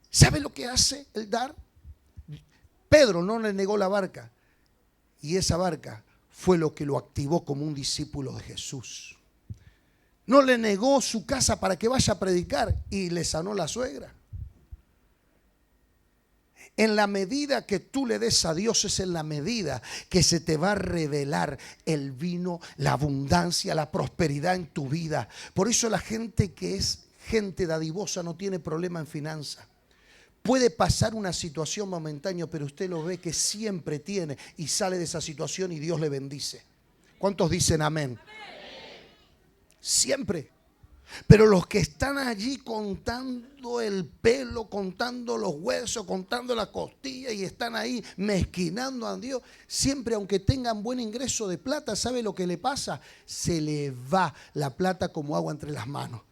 ¿Sabe lo que hace el dar? Pedro no le negó la barca, y esa barca fue lo que lo activó como un discípulo de Jesús. No le negó su casa para que vaya a predicar y le sanó la suegra. En la medida que tú le des a Dios es en la medida que se te va a revelar el vino, la abundancia, la prosperidad en tu vida. Por eso la gente que es gente dadivosa no tiene problema en finanzas. Puede pasar una situación momentánea, pero usted lo ve que siempre tiene y sale de esa situación y Dios le bendice. ¿Cuántos dicen amén? Siempre. Pero los que están allí contando el pelo, contando los huesos, contando la costilla y están ahí mezquinando a Dios, siempre aunque tengan buen ingreso de plata, ¿sabe lo que le pasa? Se le va la plata como agua entre las manos.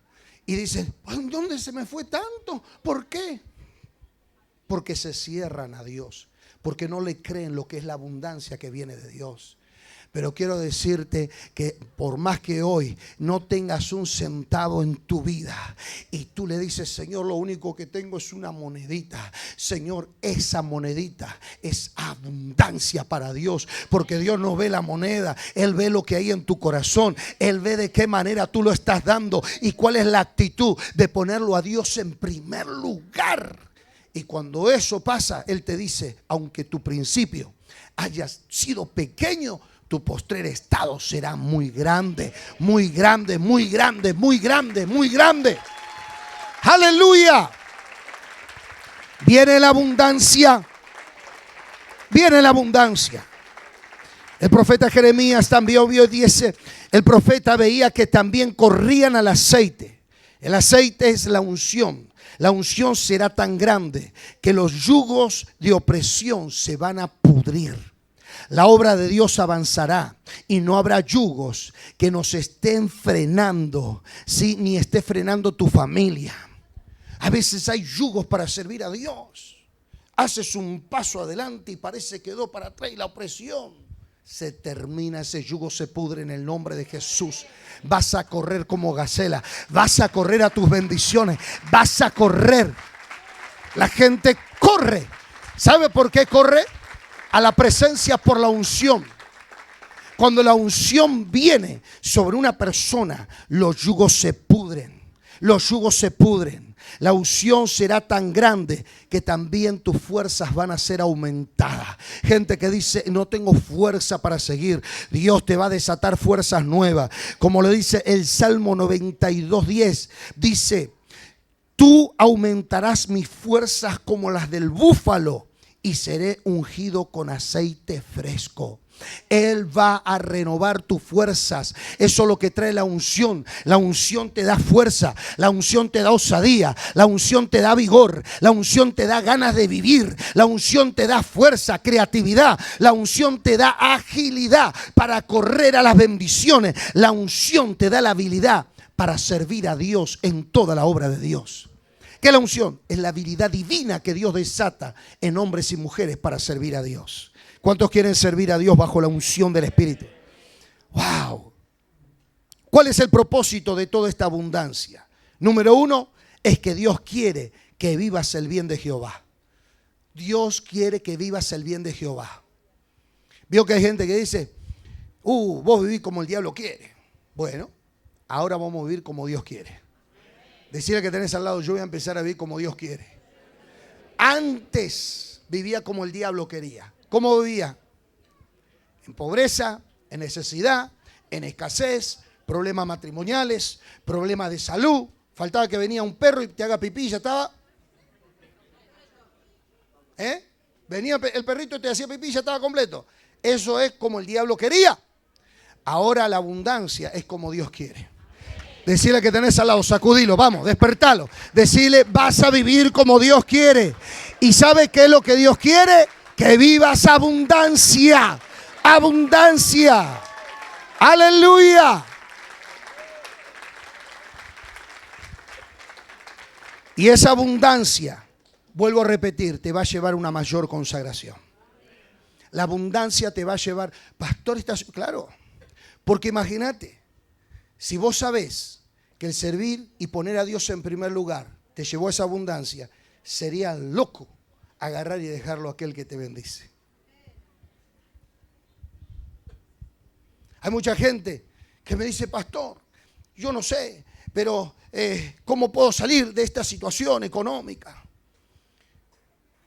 Y dicen, ¿dónde se me fue tanto? ¿Por qué? Porque se cierran a Dios, porque no le creen lo que es la abundancia que viene de Dios. Pero quiero decirte que por más que hoy no tengas un centavo en tu vida y tú le dices, Señor, lo único que tengo es una monedita. Señor, esa monedita es abundancia para Dios, porque Dios no ve la moneda, Él ve lo que hay en tu corazón. Él ve de qué manera tú lo estás dando y cuál es la actitud de ponerlo a Dios en primer lugar. Y cuando eso pasa, Él te dice, aunque tu principio haya sido pequeño, tu postrer estado será muy grande, muy grande, muy grande, muy grande, muy grande. ¡Aleluya! Viene la abundancia. Viene la abundancia. El profeta Jeremías también dice, el profeta veía que también corrían al aceite. El aceite es la unción. La unción será tan grande que los yugos de opresión se van a pudrir. La obra de Dios avanzará y no habrá yugos que nos estén frenando, ¿sí? Ni esté frenando tu familia. A veces hay yugos para servir a Dios. Haces un paso adelante y parece que quedó para atrás y la opresión se termina, ese yugo se pudre en el nombre de Jesús. Vas a correr como gacela, vas a correr a tus bendiciones, vas a correr. La gente corre. ¿Sabe por qué corre? A la presencia por la unción. Cuando la unción viene sobre una persona, los yugos se pudren. Los yugos se pudren. La unción será tan grande que también tus fuerzas van a ser aumentadas. Gente que dice, no tengo fuerza para seguir. Dios te va a desatar fuerzas nuevas. Como le dice el Salmo 92:10, dice, tú aumentarás mis fuerzas como las del búfalo y seré ungido con aceite fresco. Él va a renovar tus fuerzas. Eso es lo que trae la unción. La unción te da fuerza, la unción te da osadía, la unción te da vigor, la unción te da ganas de vivir, la unción te da fuerza, creatividad, la unción te da agilidad para correr a las bendiciones, la unción te da la habilidad para servir a Dios en toda la obra de Dios. ¿Qué es la unción? Es la habilidad divina que Dios desata en hombres y mujeres para servir a Dios. ¿Cuántos quieren servir a Dios bajo la unción del Espíritu? ¡Wow! ¿Cuál es el propósito de toda esta abundancia? Número uno, es que Dios quiere que vivas el bien de Jehová. Dios quiere que vivas el bien de Jehová. Vio que hay gente que dice, vos vivís como el diablo quiere. Bueno, ahora vamos a vivir como Dios quiere. Decirle que tenés al lado, yo voy a empezar a vivir como Dios quiere. Antes vivía como el diablo quería. ¿Cómo vivía? En pobreza, en necesidad, en escasez, problemas matrimoniales, problemas de salud. Faltaba que venía un perro y te haga pipí y ya estaba. Venía el perrito y te hacía pipí y ya estaba completo. Eso es como el diablo quería. Ahora la abundancia es como Dios quiere. Decirle que tenés al lado, sacudilo, vamos, despertalo. Decirle, vas a vivir como Dios quiere. ¿Y sabe qué es lo que Dios quiere? Que vivas abundancia. Abundancia. Aleluya. Y esa abundancia, vuelvo a repetir, te va a llevar a una mayor consagración. La abundancia te va a llevar, pastor, claro, porque imagínate, si vos sabés que el servir y poner a Dios en primer lugar te llevó a esa abundancia, sería loco agarrar y dejarlo a aquel que te bendice. Hay mucha gente que me dice, pastor, yo no sé, pero ¿cómo puedo salir de esta situación económica?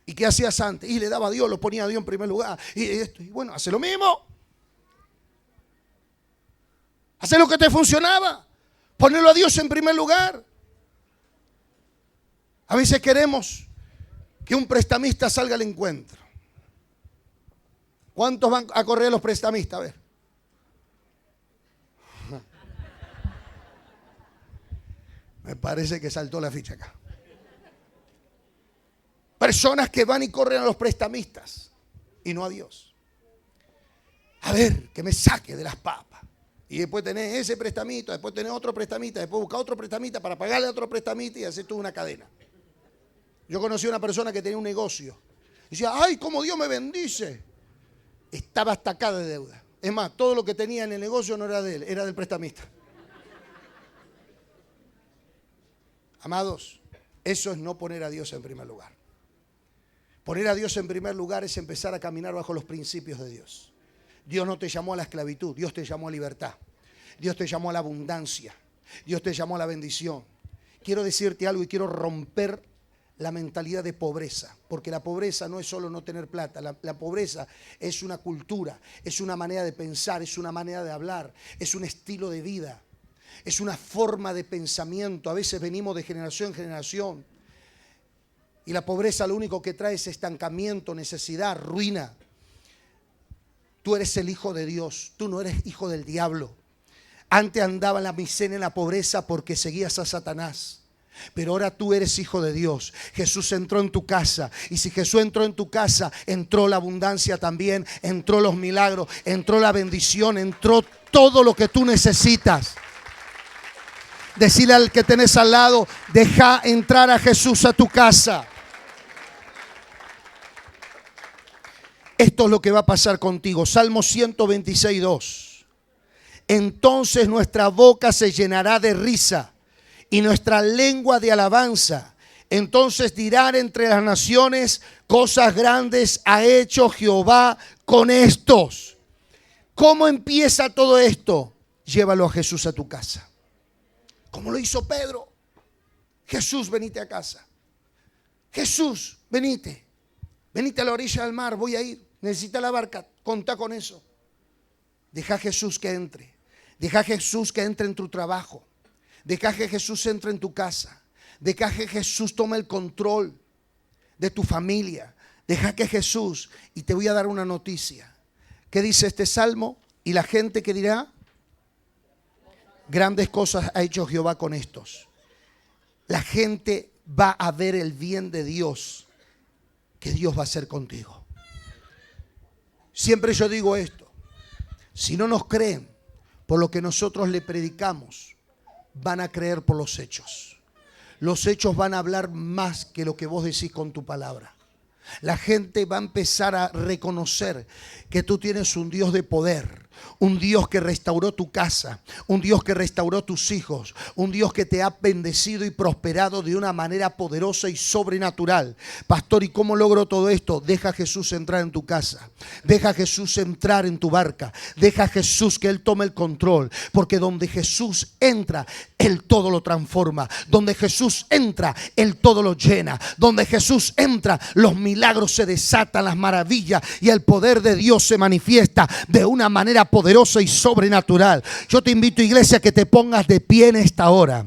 ¿Y qué hacías antes? Y le daba a Dios, lo ponía a Dios en primer lugar. Y bueno, hace lo mismo. Hace lo que te funcionaba. Ponerlo a Dios en primer lugar. A veces queremos que un prestamista salga al encuentro. ¿Cuántos van a correr los prestamistas? A ver. Me parece que saltó la ficha acá. Personas que van y corren a los prestamistas y no a Dios. A ver, que me saque de las papas. Y después tenés ese prestamito, después tenés otro prestamita, después buscar otro prestamita para pagarle a otro prestamita y hacer toda una cadena. Yo conocí a una persona que tenía un negocio. Y decía, ay, cómo Dios me bendice. Estaba hasta acá de deuda. Es más, todo lo que tenía en el negocio no era de él, era del prestamista. Amados, eso es no poner a Dios en primer lugar. Poner a Dios en primer lugar es empezar a caminar bajo los principios de Dios. Dios no te llamó a la esclavitud, Dios te llamó a libertad. Dios te llamó a la abundancia. Dios te llamó a la bendición. Quiero decirte algo y quiero romper la mentalidad de pobreza, porque la pobreza no es solo no tener plata, la pobreza es una cultura, es una manera de pensar, es una manera de hablar, es un estilo de vida, es una forma de pensamiento. A veces venimos de generación en generación y la pobreza lo único que trae es estancamiento, necesidad, ruina. Tú eres el hijo de Dios, tú no eres hijo del diablo. Antes andaba en la miseria, en la pobreza porque seguías a Satanás. Pero ahora tú eres hijo de Dios. Jesús entró en tu casa. Y si Jesús entró en tu casa, entró la abundancia también. Entró los milagros, entró la bendición, entró todo lo que tú necesitas. Decirle al que tenés al lado, deja entrar a Jesús a tu casa. Esto es lo que va a pasar contigo. Salmo 126, 2. Entonces nuestra boca se llenará de risa y nuestra lengua de alabanza. Entonces dirán entre las naciones, cosas grandes ha hecho Jehová con estos. ¿Cómo empieza todo esto? Llévalo a Jesús a tu casa. ¿Cómo lo hizo Pedro? Jesús, venite a casa. Jesús, venite. Venite a la orilla del mar, voy a ir. Necesita la barca, contá con eso. Deja a Jesús que entre. Deja a Jesús que entre en tu trabajo. Deja que Jesús entre en tu casa. Deja que Jesús tome el control de tu familia. Deja que Jesús, y te voy a dar una noticia. ¿Qué dice este salmo? Y la gente que dirá, grandes cosas ha hecho Jehová con estos. La gente va a ver el bien de Dios que Dios va a hacer contigo. Siempre yo digo esto: si no nos creen por lo que nosotros le predicamos, van a creer por los hechos. Los hechos van a hablar más que lo que vos decís con tu palabra. La gente va a empezar a reconocer que tú tienes un Dios de poder, un Dios que restauró tu casa, un Dios que restauró tus hijos, un Dios que te ha bendecido y prosperado de una manera poderosa y sobrenatural. Pastor, ¿y cómo logro todo esto? Deja a Jesús entrar en tu casa, deja a Jesús entrar en tu barca, deja a Jesús que Él tome el control, porque donde Jesús entra, Él todo lo transforma. Donde Jesús entra, Él todo lo llena. Donde Jesús entra, los milagros se desatan, las maravillas y el poder de Dios se manifiesta de una manera poderosa y sobrenatural. Yo te invito, iglesia, que te pongas de pie en esta hora.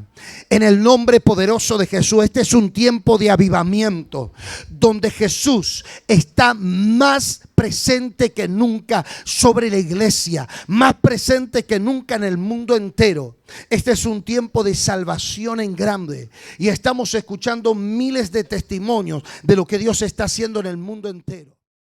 En el nombre poderoso de Jesús. Este es un tiempo de avivamiento donde Jesús está más presente que nunca sobre la iglesia, más presente que nunca en el mundo entero. Este es un tiempo de salvación en grande y estamos escuchando miles de testimonios de lo que Dios está haciendo en el mundo entero.